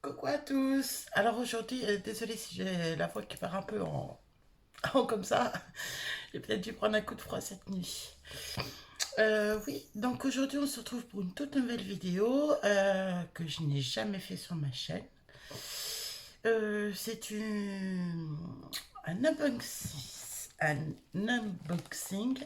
Coucou à tous. Alors aujourd'hui, désolée si j'ai la voix qui part un peu comme ça. J'ai peut-être dû prendre un coup de froid cette nuit. Oui, donc aujourd'hui on se retrouve pour une toute nouvelle vidéo que je n'ai jamais fait sur ma chaîne. C'est un unboxing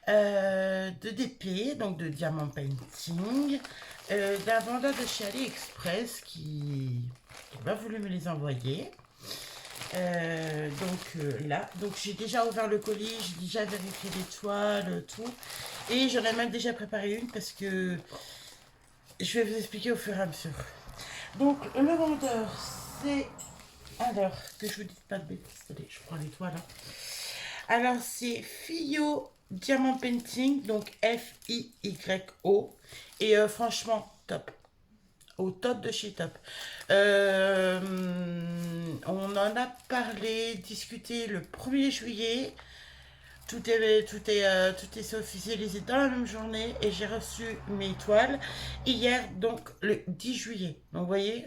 de DP, donc de Diamant Painting, d'un vendeur de chez AliExpress qui m'a voulu me les envoyer. Là, donc j'ai déjà ouvert le colis, j'ai déjà vérifié les toiles, tout. Et j'en ai même déjà préparé une parce que je vais vous expliquer au fur et à mesure. Donc le vendeur, c'est... Alors, que je vous dise pas de bêtises, attendez, je prends les toiles, hein. Alors, c'est Fio Diamant Painting, donc F-I-Y-O. Et franchement, top. Au top de chez top. On en a parlé, discuté le 1er juillet. Tout est officialisé dans la même journée et j'ai reçu mes toiles hier, donc le 10 juillet. Donc, vous voyez,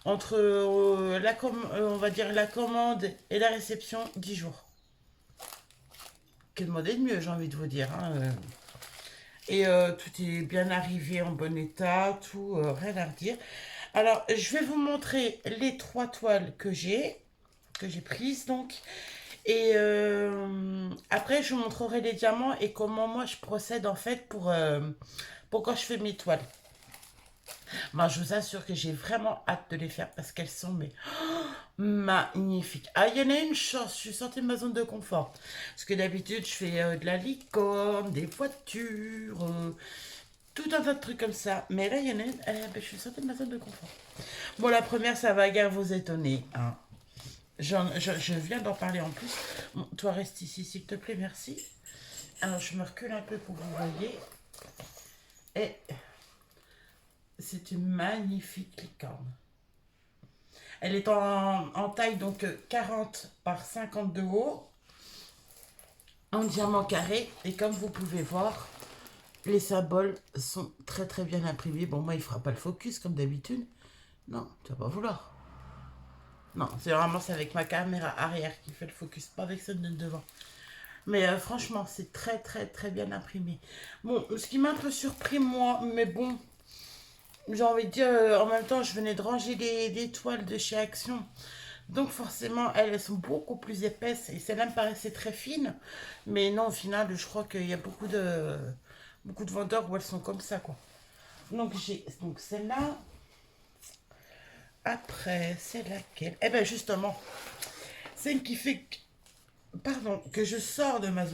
entre on va dire la commande et la réception, 10 jours. Que demander de mieux, j'ai envie de vous dire, hein. Et tout est bien arrivé en bon état, tout, rien à redire. Alors, je vais vous montrer les 3 toiles que j'ai prises, donc. Et après, je vous montrerai les diamants et comment moi je procède en fait pour quand je fais mes toiles. Moi, je vous assure que j'ai vraiment hâte de les faire parce qu'elles sont mais magnifiques. Ah, il y en a une chance, je suis sortie de ma zone de confort. Parce que d'habitude, je fais de la licorne, des voitures, tout un tas de trucs comme ça. Mais là, il y en a une, je suis sortie de ma zone de confort. Bon, la première, ça va guère vous étonner, hein. Je viens d'en parler en plus. Bon, toi, reste ici, s'il te plaît, merci. Alors, je me recule un peu pour que vous voyez. Et c'est une magnifique licorne. Elle est en taille donc 40 par 50 de haut, en diamant carré. Et comme vous pouvez voir, les symboles sont très très bien imprimés. Bon, moi, il fera pas le focus comme d'habitude. Non, tu vas pas vouloir. Non, c'est vraiment c'est avec ma caméra arrière qui fait le focus, pas avec celle de devant. Mais franchement, c'est très très très bien imprimé. Bon, ce qui m'a un peu surpris moi, mais bon, j'ai envie de dire, en même temps, je venais de ranger des toiles de chez Action. Donc forcément, elles sont beaucoup plus épaisses et celle-là me paraissait très fine. Mais non, au final, je crois qu'il y a beaucoup de vendeurs où elles sont comme ça, quoi. Donc j'ai donc celle-là. Après, c'est laquelle? Eh ben justement, celle qui fait pardon, que je sors de ma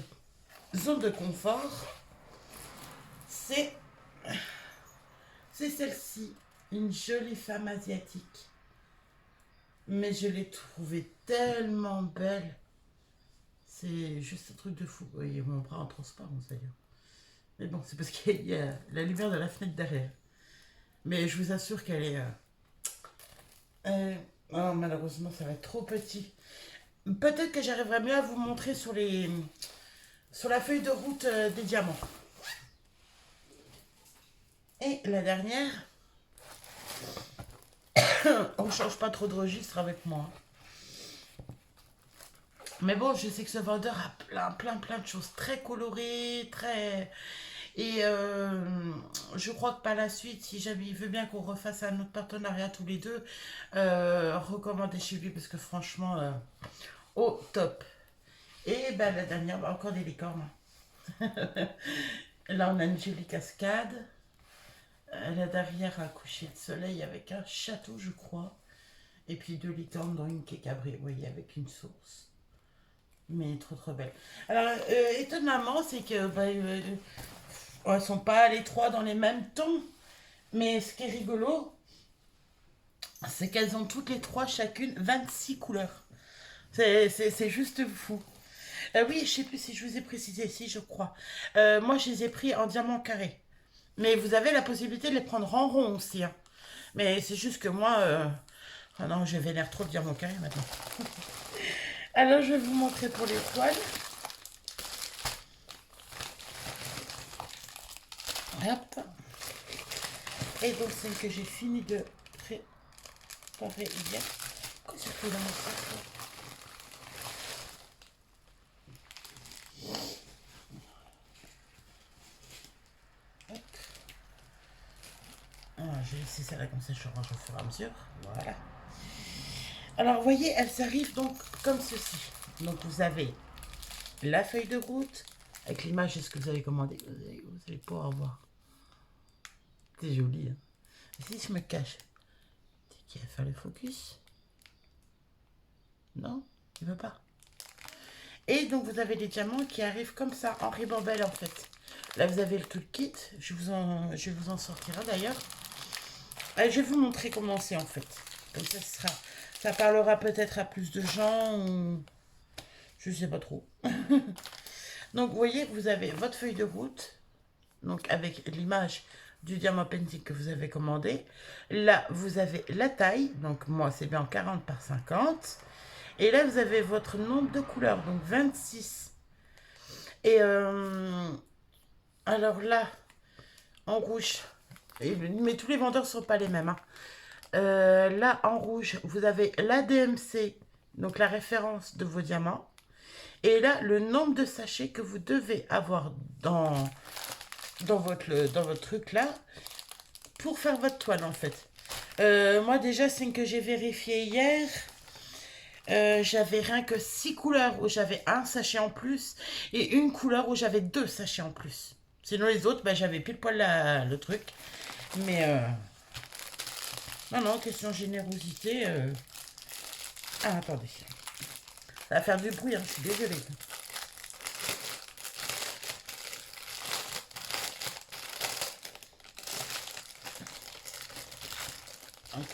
zone de confort, c'est celle-ci, une jolie femme asiatique. Mais je l'ai trouvée tellement belle. C'est juste un truc de fou. Vous voyez mon bras en transparence d'ailleurs. Mais bon, c'est parce qu'il y a la lumière de la fenêtre derrière. Mais je vous assure qu'elle est... oh, malheureusement, ça va être trop petit. Peut-être que j'arriverai mieux à vous montrer sur la feuille de route des diamants. Et la dernière, on ne change pas trop de registre avec moi. Mais bon, je sais que ce vendeur a plein de choses très colorées, très... Et je crois que par la suite, si jamais il veut bien qu'on refasse un autre partenariat tous les deux, recommandez chez lui parce que franchement, au top. Et ben la dernière, encore des licornes. Là, on a une jolie cascade. Là derrière, un coucher de soleil avec un château, je crois. Et puis 2 licornes dans une qui est cabrée, vous voyez, avec une source. Mais trop trop belle. Alors, étonnamment, c'est que elles sont pas les 3 dans les mêmes tons. Mais ce qui est rigolo, c'est qu'elles ont toutes les 3 chacune 26 couleurs. C'est juste fou. Oui, je sais plus si je vous ai précisé, si je crois. Moi, je les ai pris en diamant carré. Mais vous avez la possibilité de les prendre en rond aussi, hein. Mais c'est juste que moi... Ah non, je vénère trop le diamant carré maintenant. Alors, je vais vous montrer pour les toiles. Hop. Et donc, celle que j'ai fini de soirée hier. Pourquoi c'est plus dans mon sac? Je vais laisser ça là comme ça, je range au fur et à mesure. Voilà. Alors, vous voyez, elles arrivent donc comme ceci. Donc, vous avez la feuille de route avec l'image de ce que vous avez commandé. Vous allez pouvoir voir. C'est joli. Hein. Si je me cache, c'est qui va faire le focus? Non, il veut pas. Et donc, vous avez les diamants qui arrivent comme ça, en ribambelle en fait. Là, vous avez le tout kit. Je vais vous en sortir un d'ailleurs. Je vais vous montrer comment c'est en fait. Comme ça parlera peut-être à plus de gens ou je sais pas trop. Donc vous voyez, vous avez votre feuille de route, donc avec l'image du diamant painting que vous avez commandé. Là, vous avez la taille, donc moi c'est bien 40 par 50. Et là, vous avez votre nombre de couleurs, donc 26. Et alors là, en rouge, mais tous les vendeurs ne sont pas les mêmes. Hein. Là, en rouge, vous avez la DMC, donc la référence de vos diamants. Et là, le nombre de sachets que vous devez avoir dans votre truc là, pour faire votre toile en fait. Moi déjà, c'est que j'ai vérifié hier. J'avais rien que 6 couleurs où j'avais un sachet en plus et une couleur où j'avais 2 sachets en plus. Sinon les autres, ben, j'avais pile poil le truc. Mais non, question générosité. Ah, attendez. Ça va faire du bruit, hein, je suis désolée.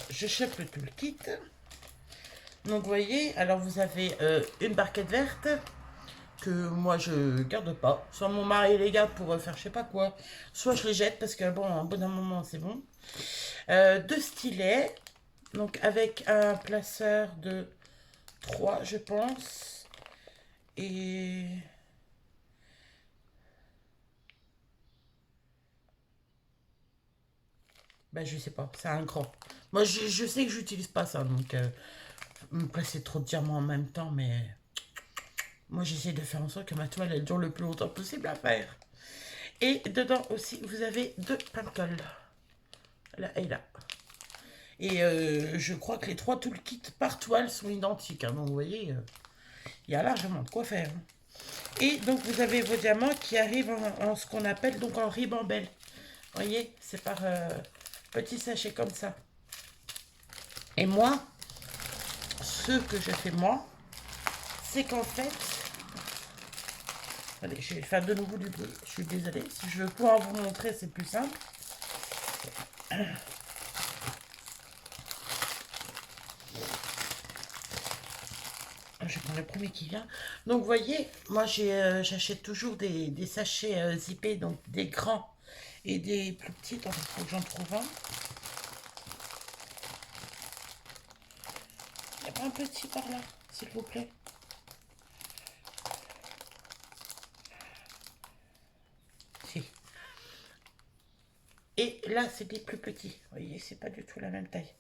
Je chope le tout le kit. Donc vous voyez, alors vous avez une barquette verte que moi je garde pas. Soit mon mari les garde pour faire je sais pas quoi, soit je les jette parce que bon, au bout d'un moment c'est bon. 2 stylets, donc avec un placeur de 3 je pense. Et... ben je sais pas, c'est un grand. Moi je sais que j'utilise pas ça, donc me placer trop de diamants en même temps, mais... Moi, j'essaie de faire en sorte que ma toile elle dure le plus longtemps possible à faire. Et dedans aussi, vous avez 2 pains de colle. Là et là. Et je crois que les 3 toolkits par toile sont identiques. Hein, donc, vous voyez, il y a largement de quoi faire. Hein. Et donc, vous avez vos diamants qui arrivent en ce qu'on appelle donc en ribambelle. Vous voyez, c'est par petits sachets comme ça. Et moi, ce que je fais moi, c'est qu'en fait... Allez, je vais faire de nouveau du bruit. Je suis désolée. Si je veux pouvoir vous montrer, c'est plus simple. Je vais prendre le premier qui vient. Donc, vous voyez, moi, j'achète toujours des sachets zippés, donc des grands et des plus petits. Attendez, il faut que j'en trouve un. Il n'y a pas un petit par là, s'il vous plaît? Si. Et là, c'est des plus petits. Vous voyez, c'est pas du tout la même taille.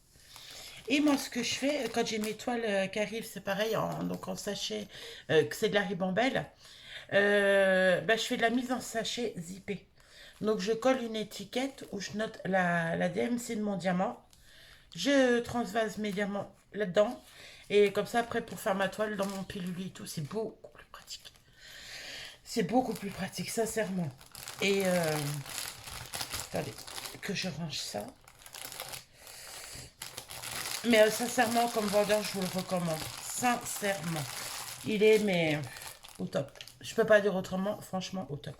Et moi, ce que je fais, quand j'ai mes toiles qui arrivent, c'est pareil, donc en sachet, que c'est de la ribambelle, bah, je fais de la mise en sachet zippé. Donc, je colle une étiquette où je note la DMC de mon diamant. Je transvase mes diamants là-dedans. Et comme ça, après, pour faire ma toile dans mon pilule et tout, c'est beaucoup plus pratique. C'est beaucoup plus pratique, sincèrement. Et, attendez, que je range ça. Mais sincèrement, comme vendeur, je vous le recommande. Sincèrement. Il est, mais au top. Je peux pas dire autrement, franchement, au top.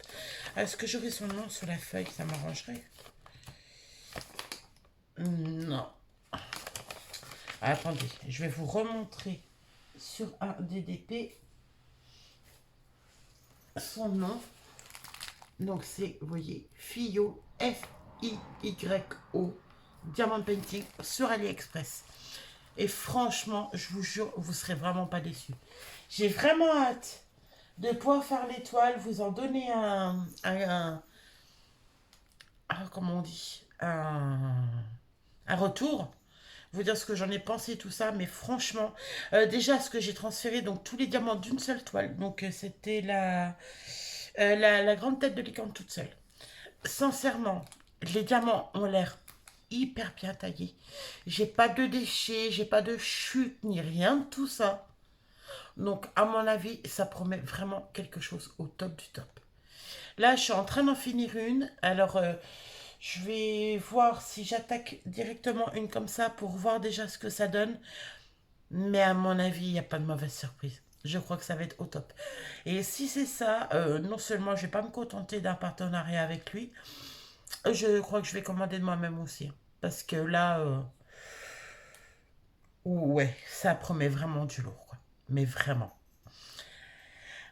Est-ce que j'aurais son nom sur la feuille? Ça m'arrangerait. Non. Attendez, je vais vous remontrer sur un DDP son nom. Donc c'est, vous voyez, Fiyo, F-I-Y-O, Diamond Painting sur AliExpress. Et franchement, je vous jure, vous serez vraiment pas déçus. J'ai vraiment hâte de pouvoir faire l'étoile, vous en donner comment on dit, un retour. vous dire ce que j'en ai pensé, tout ça, mais franchement, déjà, ce que j'ai transféré, donc tous les diamants d'une seule toile, donc c'était la grande tête de licorne toute seule. Sincèrement, les diamants ont l'air hyper bien taillés. J'ai pas de déchets, j'ai pas de chute, ni rien de tout ça. Donc, à mon avis, ça promet vraiment quelque chose au top du top. Là, je suis en train d'en finir une. Alors, je vais voir si j'attaque directement une comme ça pour voir déjà ce que ça donne. Mais à mon avis, il n'y a pas de mauvaise surprise. Je crois que ça va être au top. Et si c'est ça, non seulement je vais pas me contenter d'un partenariat avec lui, je crois que je vais commander de moi-même aussi. Parce que là, ouais, ça promet vraiment du lourd, quoi. Mais vraiment.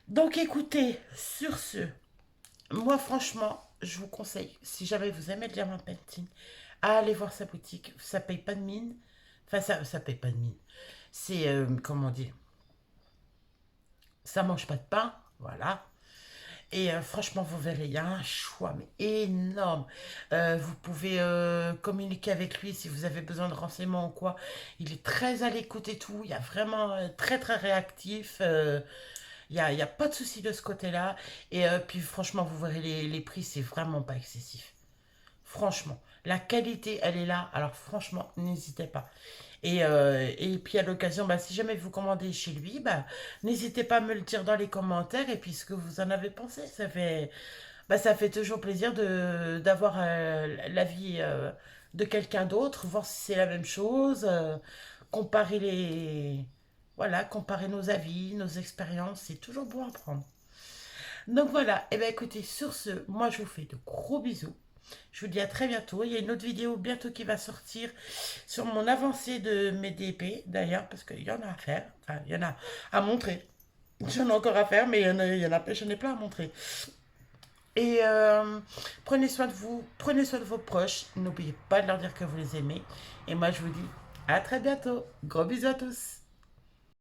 Donc écoutez, sur ce, moi franchement, je vous conseille, si jamais vous aimez le diamant painting, à aller voir sa boutique. Ça paye pas de mine. Enfin, ça paye pas de mine. C'est, comment dire, ça mange pas de pain, voilà. Et franchement, vous verrez, il y a un choix mais énorme. Vous pouvez communiquer avec lui si vous avez besoin de renseignements ou quoi. Il est très à l'écoute et tout. Il y a vraiment très très réactif. Il y a pas de souci de ce côté-là. Et puis franchement, vous verrez les prix, c'est vraiment pas excessif. Franchement, la qualité, elle est là. Alors franchement, n'hésitez pas. Et puis à l'occasion, bah, si jamais vous commandez chez lui, bah, n'hésitez pas à me le dire dans les commentaires et puis ce que vous en avez pensé. Ça fait toujours plaisir d'avoir l'avis de quelqu'un d'autre, voir si c'est la même chose, comparer voilà, comparer nos avis, nos expériences, c'est toujours bon à prendre. Donc voilà, et bien écoutez, sur ce, moi je vous fais de gros bisous. Je vous dis à très bientôt. Il y a une autre vidéo bientôt qui va sortir sur mon avancée de mes DP, d'ailleurs, parce qu'il y en a à faire. Enfin, il y en a à montrer. J'en ai encore à faire, mais j'en ai plein à montrer. Et prenez soin de vous, prenez soin de vos proches. N'oubliez pas de leur dire que vous les aimez. Et moi, je vous dis à très bientôt. Gros bisous à tous.